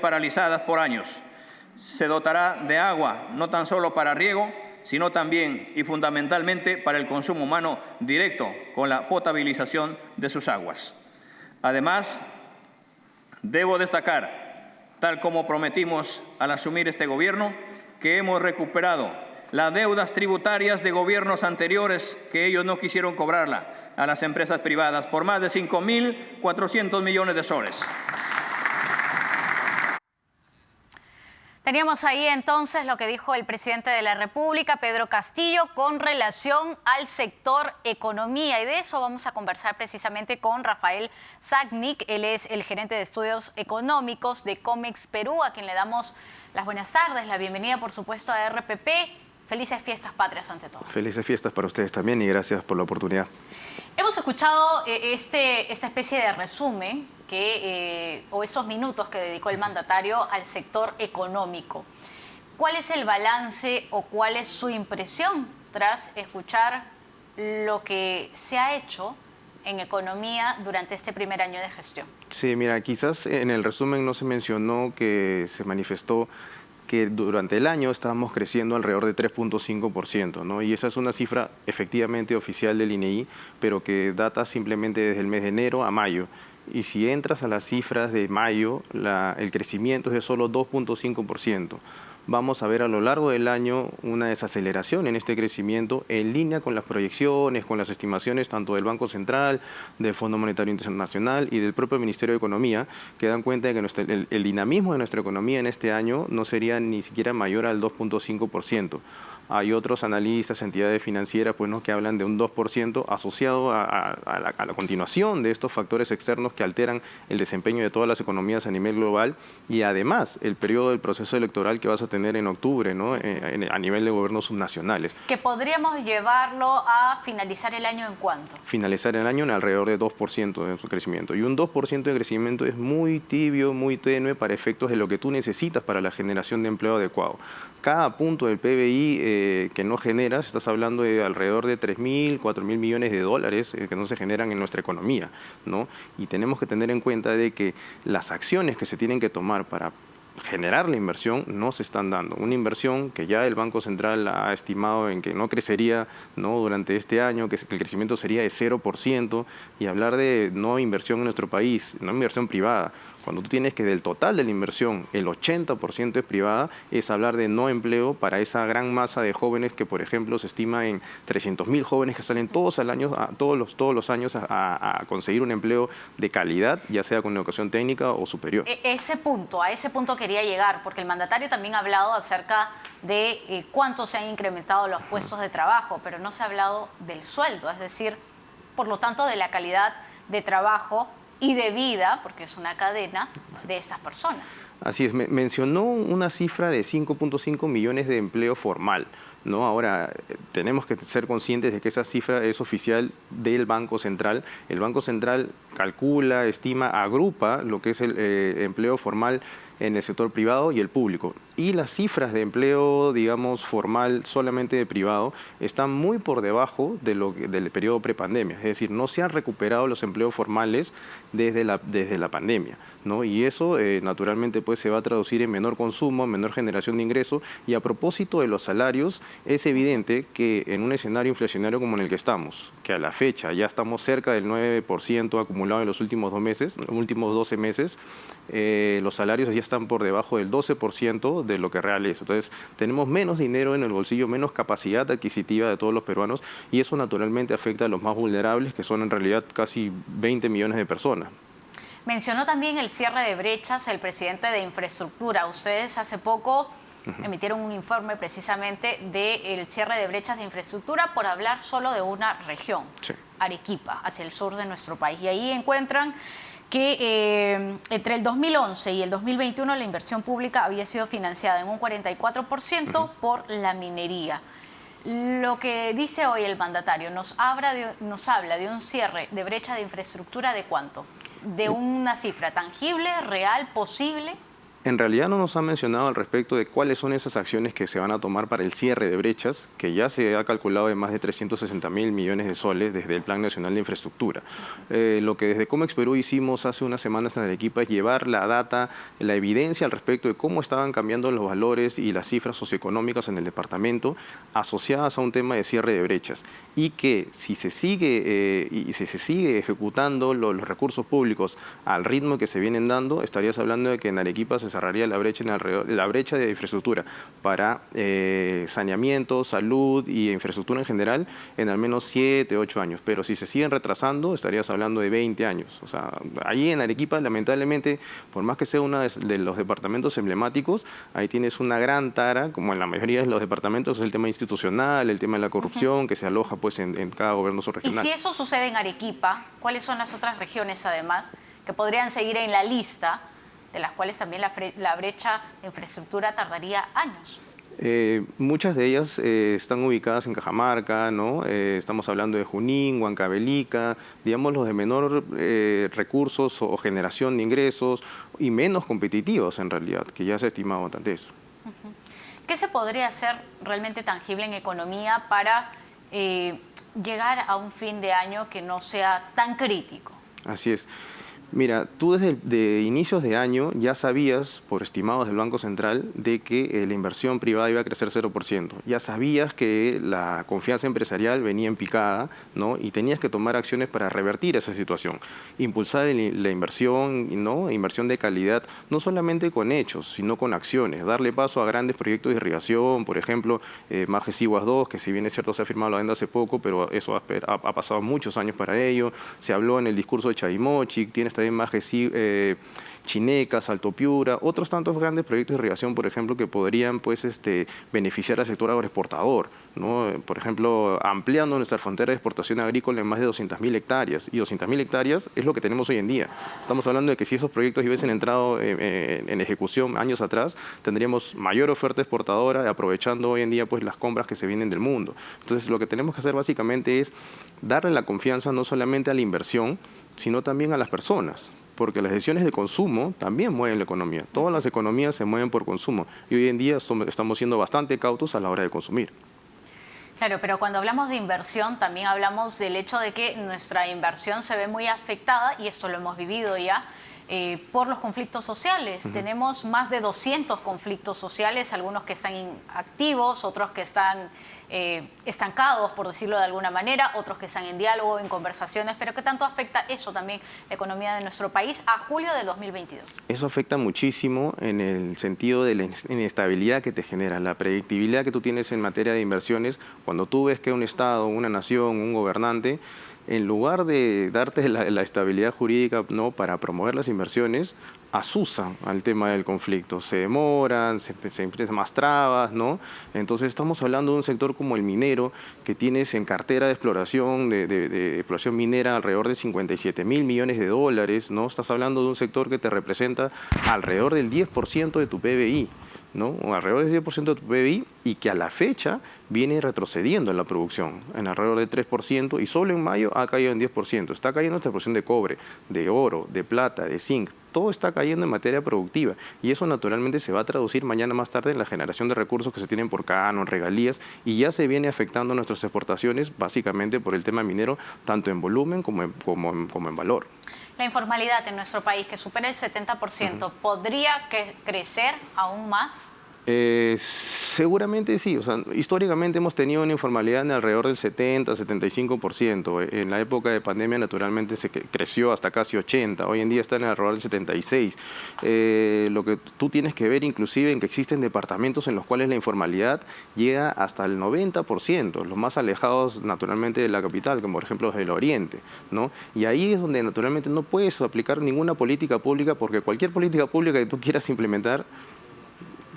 paralizadas por años. Se dotará de agua, no tan solo para riego, sino también y fundamentalmente para el consumo humano directo, con la potabilización de sus aguas. Además, debo destacar, tal como prometimos al asumir este gobierno, que hemos recuperado las deudas tributarias de gobiernos anteriores que ellos no quisieron cobrarla a las empresas privadas por más de 5.400 millones de soles. Teníamos ahí entonces lo que dijo el presidente de la República, Pedro Castillo, con relación al sector economía. Y de eso vamos a conversar precisamente con Rafael Sagnic. Él es el gerente de estudios económicos de Comex Perú, a quien le damos las buenas tardes, la bienvenida, por supuesto, a RPP. Felices fiestas patrias ante todo. Felices fiestas para ustedes también y gracias por la oportunidad. Hemos escuchado esta especie de resumen o estos minutos que dedicó el mandatario al sector económico. ¿Cuál es el balance o cuál es su impresión tras escuchar lo que se ha hecho en economía durante este primer año de gestión? Sí, mira, quizás en el resumen no se mencionó que se manifestó que durante el año estábamos creciendo alrededor de 3.5%, ¿no? Y esa es una cifra efectivamente oficial del INEI, pero que data simplemente desde el mes de enero a mayo. Y si entras a las cifras de mayo, el crecimiento es de solo 2.5%. Vamos a ver a lo largo del año una desaceleración en este crecimiento en línea con las proyecciones, con las estimaciones tanto del Banco Central, del Fondo Monetario Internacional y del propio Ministerio de Economía, que dan cuenta de que el dinamismo de nuestra economía en este año no sería ni siquiera mayor al 2.5%. Hay otros analistas, entidades financieras, pues, ¿no?, que hablan de un 2% asociado a la continuación de estos factores externos que alteran el desempeño de todas las economías a nivel global y además el periodo del proceso electoral que vas a tener en octubre, ¿no?, a nivel de gobiernos subnacionales. ¿Que podríamos llevarlo a finalizar el año en cuánto? Finalizar el año en alrededor de 2% de su crecimiento. Y un 2% de crecimiento es muy tibio, muy tenue para efectos de lo que tú necesitas para la generación de empleo adecuado. Cada punto del PBI que no generas, estás hablando de alrededor de 3.000, 4.000 millones de dólares que no se generan en nuestra economía, ¿no? Y tenemos que tener en cuenta de que las acciones que se tienen que tomar para generar la inversión no se están dando. Una inversión que ya el Banco Central ha estimado en que no crecería, ¿no?, durante este año, que el crecimiento sería de 0%, y hablar de no inversión en nuestro país, no inversión privada. Cuando tú tienes que del total de la inversión el 80% es privada, es hablar de no empleo para esa gran masa de jóvenes que, por ejemplo, se estima en 300.000 jóvenes que salen todos los años a conseguir un empleo de calidad, ya sea con educación técnica o superior. A ese punto quería llegar, porque el mandatario también ha hablado acerca de cuánto se han incrementado los puestos de trabajo, pero no se ha hablado del sueldo, es decir, por lo tanto, de la calidad de trabajo y de vida, porque es una cadena, de estas personas. Así es, mencionó una cifra de 5.5 millones de empleo formal, ¿no? Ahora, tenemos que ser conscientes de que esa cifra es oficial del Banco Central. El Banco Central calcula, estima, agrupa lo que es el empleo formal en el sector privado y el público. Y las cifras de empleo, digamos, formal solamente de privado están muy por debajo del periodo prepandemia. Es decir, no se han recuperado los empleos formales desde la pandemia, ¿no? Y eso, naturalmente, pues se va a traducir en menor consumo, menor generación de ingresos. Y a propósito de los salarios, es evidente que en un escenario inflacionario como en el que estamos, que a la fecha ya estamos cerca del 9% acumulado en los últimos 12 meses, los salarios ya están por debajo del 12% de lo que real es. Entonces, tenemos menos dinero en el bolsillo, menos capacidad adquisitiva de todos los peruanos, y eso naturalmente afecta a los más vulnerables, que son en realidad casi 20 millones de personas. Mencionó también el cierre de brechas el presidente de Infraestructura. Ustedes hace poco emitieron un informe precisamente del cierre de brechas de infraestructura por hablar solo de una región, sí, Arequipa, hacia el sur de nuestro país. Y ahí encuentran que entre el 2011 y el 2021 la inversión pública había sido financiada en un 44% por la minería. Lo que dice hoy el mandatario nos habla de un cierre de brecha de infraestructura ¿de cuánto? ¿De una cifra tangible, real, posible? En realidad no nos han mencionado al respecto de cuáles son esas acciones que se van a tomar para el cierre de brechas, que ya se ha calculado en más de 360.000 millones de soles desde el Plan Nacional de Infraestructura. Lo que desde Comex Perú hicimos hace unas semanas en Arequipa es llevar la data, la evidencia al respecto de cómo estaban cambiando los valores y las cifras socioeconómicas en el departamento asociadas a un tema de cierre de brechas. Y que si se sigue, ejecutando los recursos públicos al ritmo que se vienen dando, estarías hablando de que en Arequipa se cerraría la brecha de infraestructura para saneamiento, salud y infraestructura en general en al menos 7, 8 años. Pero si se siguen retrasando, estarías hablando de 20 años. O sea, ahí en Arequipa, lamentablemente, por más que sea uno de los departamentos emblemáticos, ahí tienes una gran tara, como en la mayoría de los departamentos, es el tema institucional, el tema de la corrupción, que se aloja pues en cada gobierno subregional. Y si eso sucede en Arequipa, ¿cuáles son las otras regiones, además, que podrían seguir en la lista, de las cuales también la brecha de infraestructura tardaría años? Muchas de ellas están ubicadas en Cajamarca, ¿no? Estamos hablando de Junín, Huancavelica, digamos los de menor recursos o generación de ingresos y menos competitivos en realidad, que ya se ha estimado bastante eso. ¿Qué se podría hacer realmente tangible en economía para llegar a un fin de año que no sea tan crítico? Así es. Mira, tú desde inicios de año ya sabías, por estimados del Banco Central, de que la inversión privada iba a crecer 0%. Ya sabías que la confianza empresarial venía en picada, ¿no? Y tenías que tomar acciones para revertir esa situación. Impulsar la inversión, ¿no? Inversión de calidad, no solamente con hechos, sino con acciones. Darle paso a grandes proyectos de irrigación, por ejemplo, Majes Iguas 2, que si bien es cierto se ha firmado la venda hace poco, pero eso ha pasado muchos años para ello. Se habló en el discurso de Chavimochic, tiene también Majes Chineca, Salto Piura, otros tantos grandes proyectos de irrigación, por ejemplo, que podrían pues, beneficiar al sector agroexportador, ¿no? Por ejemplo, ampliando nuestra frontera de exportación agrícola en más de 200.000 hectáreas. Y 200.000 hectáreas es lo que tenemos hoy en día. Estamos hablando de que si esos proyectos hubiesen entrado en ejecución años atrás, tendríamos mayor oferta exportadora, aprovechando hoy en día pues, las compras que se vienen del mundo. Entonces, lo que tenemos que hacer básicamente es darle la confianza no solamente a la inversión, sino también a las personas, porque las decisiones de consumo también mueven la economía. Todas las economías se mueven por consumo y hoy en día estamos siendo bastante cautos a la hora de consumir. Claro, pero cuando hablamos de inversión también hablamos del hecho de que nuestra inversión se ve muy afectada, y esto lo hemos vivido ya, por los conflictos sociales. Tenemos más de 200 conflictos sociales, algunos que están activos, otros que están estancados, por decirlo de alguna manera, otros que están en diálogo, en conversaciones, pero ¿qué tanto afecta eso también la economía de nuestro país a julio de 2022? Eso afecta muchísimo en el sentido de la inestabilidad que te genera, la predictibilidad que tú tienes en materia de inversiones. Cuando tú ves que un Estado, una nación, un gobernante, en lugar de darte la estabilidad jurídica, ¿no?, para promover las inversiones, asusan al tema del conflicto, se demoran, se empiezan más trabas, ¿no? Entonces estamos hablando de un sector como el minero, que tienes en cartera de exploración, de exploración minera alrededor de 57.000 millones de dólares, ¿no? Estás hablando de un sector que te representa alrededor del 10% de tu PBI, ¿no? O alrededor del 10% de tu PBI, y que a la fecha viene retrocediendo en la producción, en alrededor del 3%, y solo en mayo ha caído en 10%. Está cayendo nuestra producción de cobre, de oro, de plata, de zinc. Todo está cayendo en materia productiva, y eso naturalmente se va a traducir mañana más tarde en la generación de recursos que se tienen por canon, regalías, y ya se viene afectando nuestras exportaciones básicamente por el tema minero, tanto en volumen como en valor. La informalidad en nuestro país, que supera el 70%, ¿podría crecer aún más? Seguramente sí. O sea, históricamente hemos tenido una informalidad de alrededor del 70-75%. En la época de pandemia naturalmente se creció hasta casi 80%. Hoy en día está en alrededor del 76%. Lo que tú tienes que ver inclusive en que existen departamentos en los cuales la informalidad llega hasta el 90%, los más alejados naturalmente de la capital, como por ejemplo del oriente, ¿no? Y ahí es donde naturalmente no puedes aplicar ninguna política pública, porque cualquier política pública que tú quieras implementar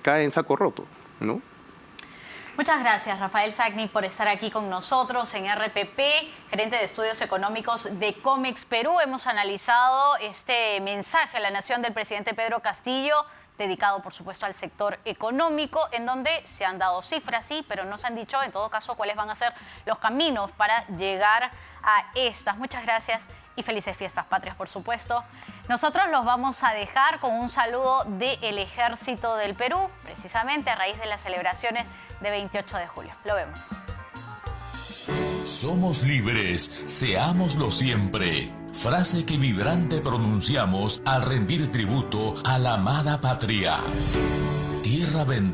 cae en saco roto, ¿no? Muchas gracias, Rafael Sagni, por estar aquí con nosotros en RPP, gerente de estudios económicos de Comex Perú. Hemos analizado este mensaje a la nación del presidente Pedro Castillo dedicado, por supuesto, al sector económico, en donde se han dado cifras, sí, pero no se han dicho, en todo caso, cuáles van a ser los caminos para llegar a estas. Muchas gracias y felices fiestas patrias, por supuesto. Nosotros los vamos a dejar con un saludo del Ejército del Perú, precisamente a raíz de las celebraciones de 28 de julio. Lo vemos. Somos libres, seámoslo siempre. Frase que vibrante pronunciamos al rendir tributo a la amada patria. Tierra bendita.